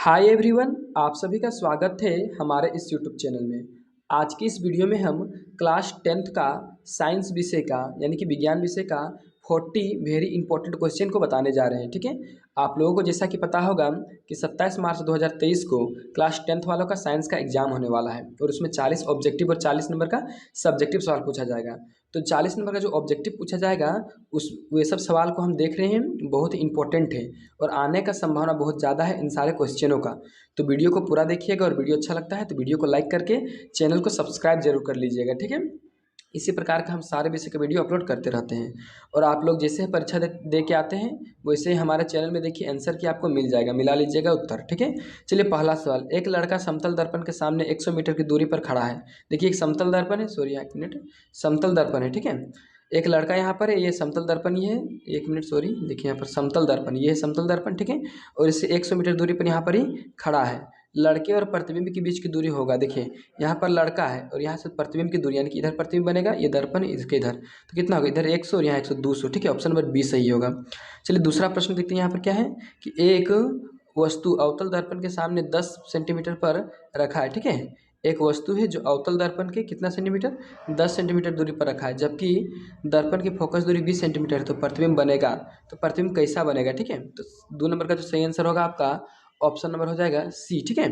Hi everyone, आप सभी का स्वागत है हमारे इस यूट्यूब चैनल में। आज की इस वीडियो में हम क्लास 10th का साइंस विषय का यानी कि विज्ञान विषय का 40 वेरी इंपॉर्टेंट क्वेश्चन को बताने जा रहे हैं। ठीक है, आप लोगों को जैसा कि पता होगा कि 27 मार्च 2023 को क्लास 10th वालों का साइंस का एग्जाम होने वाला है और उसमें 40 ऑब्जेक्टिव और 40 नंबर का सब्जेक्टिव सवाल पूछा जाएगा। तो 40 नंबर का जो ऑब्जेक्टिव पूछा जाएगा उस वे सब सवाल को हम देख रहे हैं, बहुत ही इंपॉर्टेंट है और आने का संभावना बहुत ज़्यादा है इन सारे क्वेश्चनों का। तो वीडियो को पूरा देखिएगा और वीडियो अच्छा लगता है तो वीडियो को लाइक करके चैनल को सब्सक्राइब जरूर कर लीजिएगा। ठीक है, इसी प्रकार का हम सारे विषय के वीडियो अपलोड करते रहते हैं और आप लोग जैसे परीक्षा दे के आते हैं वैसे ही हमारे चैनल में देखिए आंसर की आपको मिल जाएगा, मिला लीजिएगा उत्तर। ठीक है, चलिए पहला सवाल। एक लड़का समतल दर्पण के सामने 100 मीटर की दूरी पर खड़ा है। देखिए एक समतल दर्पण है, सॉरी एक मिनट, समतल दर्पण है। ठीक है, एक लड़का यहाँ पर है, ये समतल दर्पण ही है। एक मिनट सॉरी, देखिए यहाँ पर समतल दर्पण, ये है समतल दर्पण। ठीक है, और इससे 100 मीटर दूरी पर यहाँ पर ही खड़ा है। लड़के और प्रतिबिंब के बीच की दूरी होगा, देखिए यहाँ पर लड़का है और यहाँ से प्रतिबिंब की दूरी यानी कि इधर प्रतिबिंब बनेगा, ये दर्पण इसके इधर, तो कितना होगा इधर 100 और यहाँ 100 200। ठीक है, ऑप्शन नंबर बी सही होगा। चलिए दूसरा प्रश्न देखते हैं। यहाँ पर क्या है कि एक वस्तु अवतल दर्पण के सामने 10 सेंटीमीटर पर रखा है। ठीक है, एक वस्तु है जो अवतल दर्पण के कितना सेंटीमीटर 10 सेंटीमीटर दूरी पर रखा है, जबकि दर्पण की फोकस दूरी 20 सेंटीमीटर है। तो प्रतिबिंब बनेगा, तो प्रतिबिंब कैसा बनेगा? ठीक है, तो 2 नंबर का जो सही आंसर होगा आपका ऑप्शन नंबर हो जाएगा सी। ठीक है,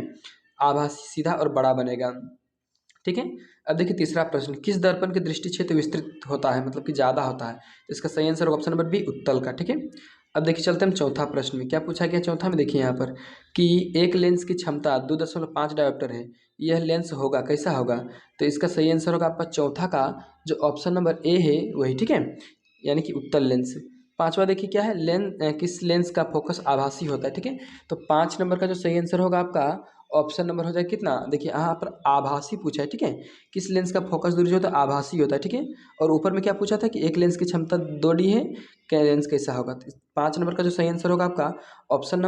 आभासी, सीधा और बड़ा बनेगा। ठीक है, अब देखिए तीसरा प्रश्न। किस दर्पण के दृष्टि क्षेत्र विस्तृत होता है, मतलब कि ज़्यादा होता है? तो इसका सही आंसर होगा ऑप्शन नंबर बी, उत्तल का। ठीक है, अब देखिए चलते हैं हम चौथा प्रश्न में। क्या पूछा गया चौथा में? देखिए यहाँ पर कि एक लेंस की क्षमता 2.5 डायोप्टर है, यह लेंस होगा कैसा होगा? तो इसका सही आंसर होगा आपका चौथा का जो ऑप्शन नंबर ए है वही। ठीक है, यानी कि उत्तल लेंस। पांचवा देखिए क्या है, किस लेंस का फोकस आभासी होता है? ठीक है, तो 5 नंबर का जो सही आंसर होगा आपका ऑप्शन नंबर हो जाएगा कितना? देखिए यहाँ पर आभासी पूछा है। ठीक है, किस लेंस का फोकस दूरी जो होता है आभासी होता है। ठीक है, और ऊपर में क्या पूछा था कि एक लेंस की क्षमता 2D है, क्या लेंस कैसा होगा? तो 5 नंबर का जो सही आंसर होगा आपका ऑप्शन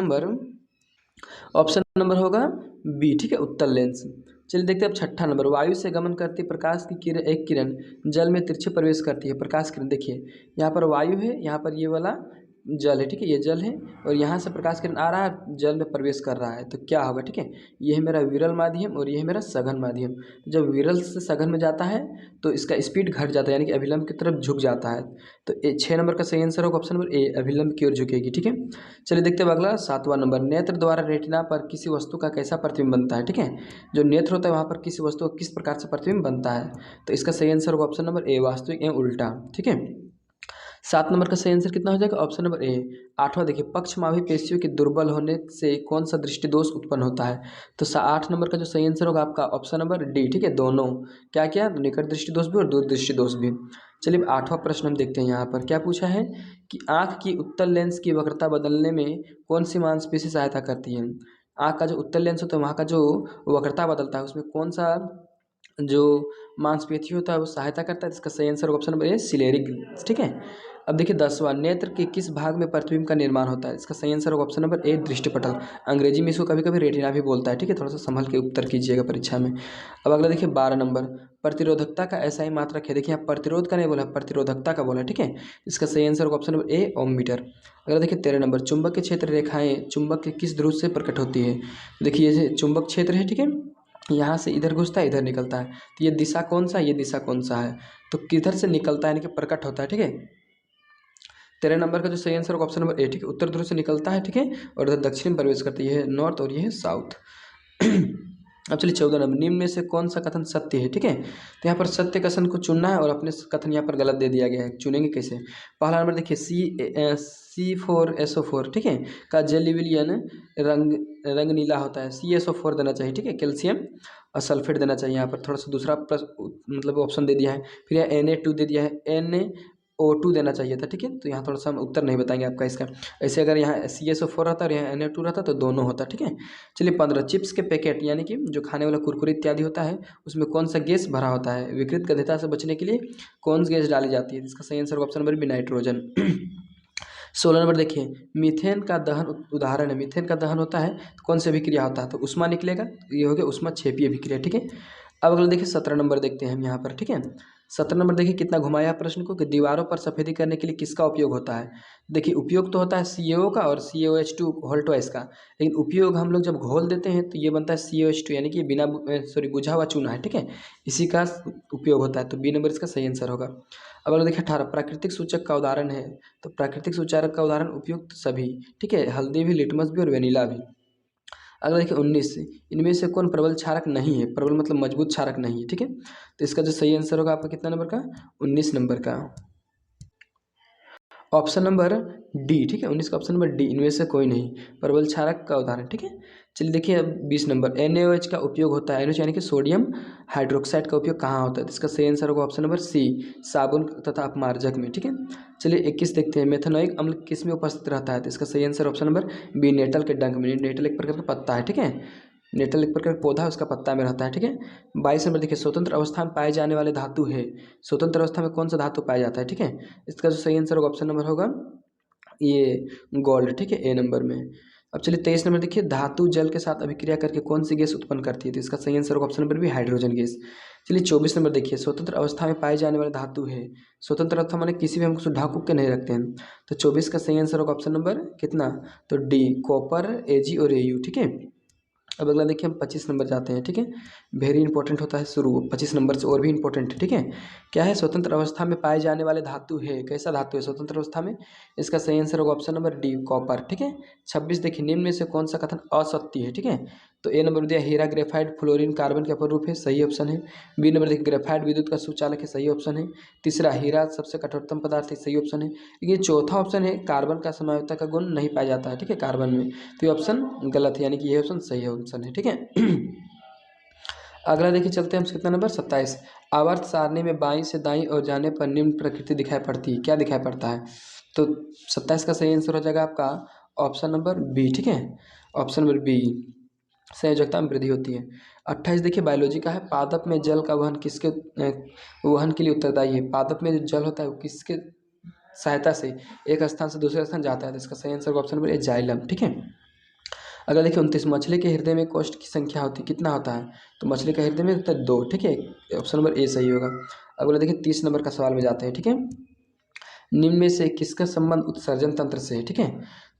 नंबर होगा बी। ठीक है, उत्तल लेंस। चलिए देखते हैं अब छठा नंबर। वायु से गमन करती प्रकाश की किरण, एक किरण जल में तिरछे प्रवेश करती है। प्रकाश किरण, देखिए यहाँ पर वायु है, यहाँ पर ये वाला जल है। ठीक है, ये जल है और यहाँ से प्रकाश किरण आ रहा है, जल में प्रवेश कर रहा है, तो क्या होगा? ठीक है, ये है मेरा विरल माध्यम और ये है मेरा सघन माध्यम। जब विरल से सघन में जाता है तो इसका स्पीड घट जाता है, यानी कि अभिलंब की तरफ झुक जाता है। तो 6 नंबर का सही आंसर होगा ऑप्शन नंबर ए, अभिलंब की ओर झुकेगी। ठीक है, चलिए देखते हैं अगला 7वां नंबर। नेत्र द्वारा रेटिना पर किसी वस्तु का कैसा प्रतिबिंब बनता है? ठीक है, जो नेत्र होता है वहाँ पर किसी वस्तु का किस प्रकार से प्रतिबिंब बनता है? तो इसका सही आंसर होगा ऑप्शन नंबर ए, वास्तविक एवं उल्टा। ठीक है, 7 नंबर का सही आंसर कितना हो जाएगा? ऑप्शन नंबर ए। 8वां देखिए, पक्षमावी पेशियों के दुर्बल होने से कौन सा दृष्टि दोष उत्पन्न होता है? तो 8 नंबर का जो सही आंसर होगा आपका ऑप्शन नंबर डी। ठीक है, दोनों क्या क्या, निकट दृष्टि दोष भी और दूर दृष्टि दोष भी। चलिए 8वां प्रश्न हम देखते हैं। यहाँ पर क्या पूछा है कि आँख की उत्तल लेंस की वक्रता बदलने में कौन सी मांसपेशी सहायता करती है? आँख का जो उत्तल लेंस होता है वहाँ का जो वक्रता बदलता है उसमें कौन सा जो मांसपेशी होता है वो सहायता करता है? इसका सही answer option number A, salivary gland. ठीक है, अब देखिए 10वां। नेत्र के किस भाग में प्रतिबिंब का निर्माण होता है? इसका सही आंसर होगा ऑप्शन नंबर ए, दृष्टिपटल। अंग्रेजी में इसको कभी कभी रेटिना भी बोलता है। ठीक है, थोड़ा सा संभल के उत्तर कीजिएगा परीक्षा में। अब अगला देखिए 12 नंबर। प्रतिरोधकता का ऐसा ही मात्रक है। देखिए यहाँ प्रतिरोध का नहीं बोला, प्रतिरोधकता का बोला। ठीक है, इसका सही आंसर होगा option number A, ohm meter. अगला देखिए 13 नंबर। चुंबक के क्षेत्र रेखाएं चुंबक के किस ध्रुव से प्रकट होती है? देखिए ये चुंबक क्षेत्र है। ठीक है, यहाँ से इधर घुसता है, इधर निकलता है, तो ये दिशा कौन सा है? ये दिशा कौन सा है? तो किधर से निकलता है यानी कि प्रकट होता है। ठीक है, 13 नंबर का जो सही आंसर होगा ऑप्शन नंबर ए। ठीक है, उत्तर ध्रुव से निकलता है। ठीक है, और इधर दक्षिण में प्रवेश करती है, नॉर्थ और ये है साउथ। अब चलिए 14 नंबर। निम्न में से कौन सा कथन सत्य है? ठीक है, तो यहाँ पर सत्य कथन को चुनना है और अपने कथन यहाँ पर गलत दे दिया गया है, चुनेंगे कैसे? पहला नंबर देखिए C4SO4 ठीक है का जेली विलियन रंग रंग नीला होता है। CSO4 देना चाहिए। ठीक है, कैल्शियम और सल्फेट देना चाहिए। यहाँ पर थोड़ा सा दूसरा मतलब ऑप्शन दे दिया है, फिर यहाँ Na2 दे दिया है, NaO2 देना चाहिए था। ठीक है, तो यहाँ थोड़ा सा हम उत्तर नहीं बताएंगे आपका इसका। ऐसे अगर यहाँ CSO4 रहता और यहाँ Na2 रहता तो दोनों होता। ठीक है, चलिए 15। चिप्स के पैकेट यानी कि जो खाने वाला कुरकुरे इत्यादि होता है उसमें कौन सा गैस भरा होता है? विकृत गंधता से बचने के लिए कौन सी गैस डाली जाती है? इसका सही answer option number B, nitrogen. 16 number देखिए, मीथेन का दहन उदाहरण है। मीथेन का दहन होता है तो कौन सी अभिक्रिया होता है? तो उष्मा निकलेगा, तो ये हो गया उष्मा क्षेपीय अभिक्रिया। ठीक है, अब अगला देखिए 17 नंबर देखते हैं हम यहाँ पर, ठीक है। 17 नंबर देखिए कितना घुमाया प्रश्न को कि दीवारों पर सफेदी करने के लिए किसका उपयोग होता है। देखिए उपयोग तो होता है CaO का और CaOH2 होल ट्वाइस का, लेकिन उपयोग हम लोग जब घोल देते हैं तो ये बनता है CaOH2 यानी कि बिना बुझा हुआ चूना है, ठीक है, इसी का उपयोग होता है। तो बी नंबर इसका सही आंसर होगा। अब अगला देखिए 18 प्राकृतिक सूचक का उदाहरण है। तो प्राकृतिक सूचक का उदाहरण उपयुक्त सभी, ठीक है, हल्दी भी, लिटमस भी और वेनिला भी। अगला देखिए 19 इनमें से कौन प्रबल क्षारक नहीं है। प्रबल मतलब मजबूत क्षारक नहीं है, ठीक है। तो इसका जो सही आंसर होगा आपका कितना नंबर का, 19 नंबर का, ऑप्शन नंबर डी, ठीक है। 19 का ऑप्शन नंबर डी, इनमें से कोई नहीं प्रबल क्षारक का उदाहरण, ठीक है। चलिए देखिए अब 20 नंबर NaOH का उपयोग होता है, NaOH यानी कि सोडियम हाइड्रोक्साइड का उपयोग कहाँ होता है। तो इसका सही आंसर होगा ऑप्शन नंबर सी, साबुन तथा अपमार्जक में, ठीक है। चलिए 21 देखते हैं मेथनोइक अम्ल किस में उपस्थित रहता है। तो इसका सही answer option number B, nettle के डंक में। नेटल एक प्रकार का पत्ता है, ठीक है, नेटल एक प्रकार का पौधा है, उसका पत्ता में रहता है, ठीक है। 22 नंबर देखिए स्वतंत्र अवस्था में पाए जाने वाले धातु है। स्वतंत्र अवस्था में कौन सा धातु पाया जाता है, ठीक है। इसका जो सही आंसर होगा ऑप्शन नंबर होगा ये गोल्ड, ठीक है, ए नंबर में। अब चलिए 23 नंबर देखिए धातु जल के साथ अभिक्रिया करके कौन सी गैस उत्पन्न करती है। तो इसका सही आंसर होगा option number B, hydrogen gas. चलिए 24 नंबर देखिए स्वतंत्र अवस्था में पाए जाने वाले धातु है। स्वतंत्र अवस्था माने किसी भी हम उसको ढक के नहीं रखते हैं। तो 24 का सही आंसर होगा ऑप्शन नंबर कितना, तो डी, कॉपर, Ag और Au, ठीक है। अब अगला देखिए हम 25 नंबर जाते हैं, ठीक है, वेरी इंपॉर्टेंट होता है शुरू 25 नंबर से और भी इंपॉर्टेंट है, ठीक है। क्या है, स्वतंत्र अवस्था में पाए जाने वाले धातु है, कैसा धातु है स्वतंत्र अवस्था में। इसका सही आंसर होगा ऑप्शन नंबर डी, कॉपर, ठीक है। 26 देखिए निम्न में से कौन सा कथन असत्य है, ठीक है। तो ए नंबर दिया हीरा ग्रेफाइट फ्लोरीन कार्बन के अपर रूप है, सही ऑप्शन है। बी नंबर देखिए ग्रेफाइट विद्युत का सुचालक है, सही ऑप्शन है। तीसरा हीरा सबसे कठोरतम पदार्थ है, सही ऑप्शन है। लेकिन चौथा ऑप्शन है कार्बन का समझौता का गुण नहीं पाया जाता है, ठीक है, कार्बन में। तो ये ऑप्शन गलत है, यानी कि ये ऑप्शन सही ऑप्शन है, ठीक है। अगला देखिए चलते हैं हम कितना नंबर 27 आवर्त सारणी में बाईं से दाईं और जाने पर निम्न प्रकृति दिखाई पड़ती है, क्या दिखाई पड़ता है। तो 27 का सही आंसर हो जाएगा आपका ऑप्शन नंबर बी, ठीक है, ऑप्शन नंबर बी, संयोजकता में वृद्धि होती है। 28 देखिए बायोलॉजी का है, पादप में जल का वहन किसके वहन के लिए उत्तरदायी है। पादप में जो जल होता है वो किसके सहायता से एक स्थान से दूसरे स्थान जाता है। तो इसका सही आंसर ऑप्शन नंबर ए, जाइलम, ठीक है। अगर देखिए 29 मछली के हृदय में कोष्ठ की संख्या होती कितना होता है। तो मछली के हृदय में होता है 2, ठीक है, ऑप्शन नंबर ए सही होगा। अगला देखिए 30 नंबर का सवाल में जाते हैं, ठीक है। निम्न में से किसका संबंध उत्सर्जन तंत्र से है, ठीक है।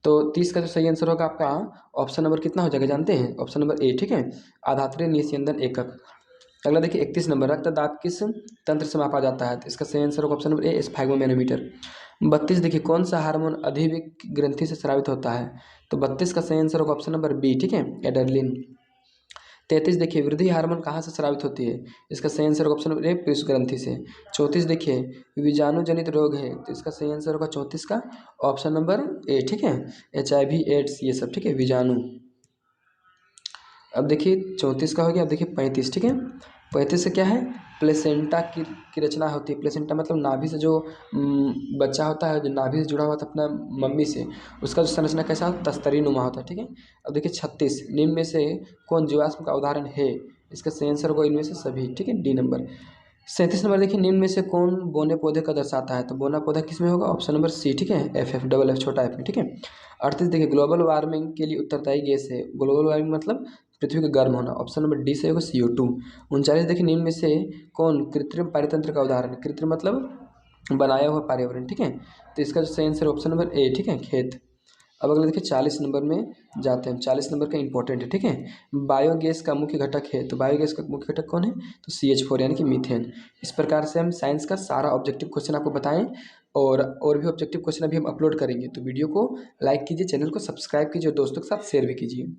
तो 30 का जो सही आंसर होगा आपका ऑप्शन नंबर कितना हो जाएगा जानते हैं, ऑप्शन नंबर ए, ठीक है, आधात्रिय निस्यंदन एकक। अगला देखिए 31 नंबर रक्तदाब किस तंत्र से मापा जाता है। तो इसका सही आंसर होगा ऑप्शन नंबर ए, स्फैग्मोमैनोमीटर। 32 देखिए कौन सा हार्मोन अधिविक ग्रंथि से स्रावित होता है। तो 32 का सही आंसर होगा ऑप्शन नंबर बी, ठीक है, एडरलिन। 33 देखिए वृद्धि हार्मोन कहाँ से स्रावित होती है। इसका सही आंसर होगा ऑप्शन नंबर ए, पीयूष ग्रंथि से। 34 देखिए बीजाणु जनित रोग है। तो इसका सही आंसर होगा 34 का ऑप्शन नंबर ए, ठीक है, HIV एड्स ये सब, ठीक है, बीजाणु। अब देखिए 34 का हो गया। अब देखिए 35, ठीक है, 35 से क्या है, प्लेसेंटा की रचना होती है। प्लेसेंटा मतलब नाभि से जो बच्चा होता है, जो नाभि से जुड़ा हुआ था अपना मम्मी से, उसका जो संरचना कैसा होता है, तस्तरी नुमा होता है, ठीक है। अब देखिए 36 निम्न में से कौन जीवाश्म का उदाहरण है। इसका सही आंसर होगा इनमें से सभी, ठीक है, डी नंबर। 37 नंबर देखिए निम्न में से कौन बोने पौधे का दर्शाता है। तो बोना पौधा किस में होगा, ऑप्शन नंबर सी, ठीक है, FF डबल एफ छोटा एफ में, ठीक है। 38 देखिए ग्लोबल वार्मिंग के लिए उत्तरदायी गैस है। ग्लोबल वार्मिंग मतलब पृथ्वी का गर्म होना, ऑप्शन नंबर डी से होगा CO2। 39 देखिए निम्न में से कौन कृत्रिम पारितंत्र का उदाहरण है। कृत्रिम मतलब बनाया हुआ पर्यावरण, ठीक है। तो इसका जो सही आंसर ऑप्शन नंबर ए, ठीक है, खेत। अब अगला देखिए 40 नंबर में जाते हैं। 40 नंबर का इंपॉर्टेंट है, ठीक है, बायोगैस का मुख्य घटक है। तो बायोगैस का मुख्य घटक कौन है, तो CH4 यानी कि मीथेन। इस प्रकार से हम साइंस का सारा ऑब्जेक्टिव क्वेश्चन आपको बताएं, और भी ऑब्जेक्टिव क्वेश्चन अभी हम अपलोड करेंगे। तो वीडियो को लाइक कीजिए, चैनल को सब्सक्राइब कीजिए और दोस्तों के साथ शेयर भी कीजिए।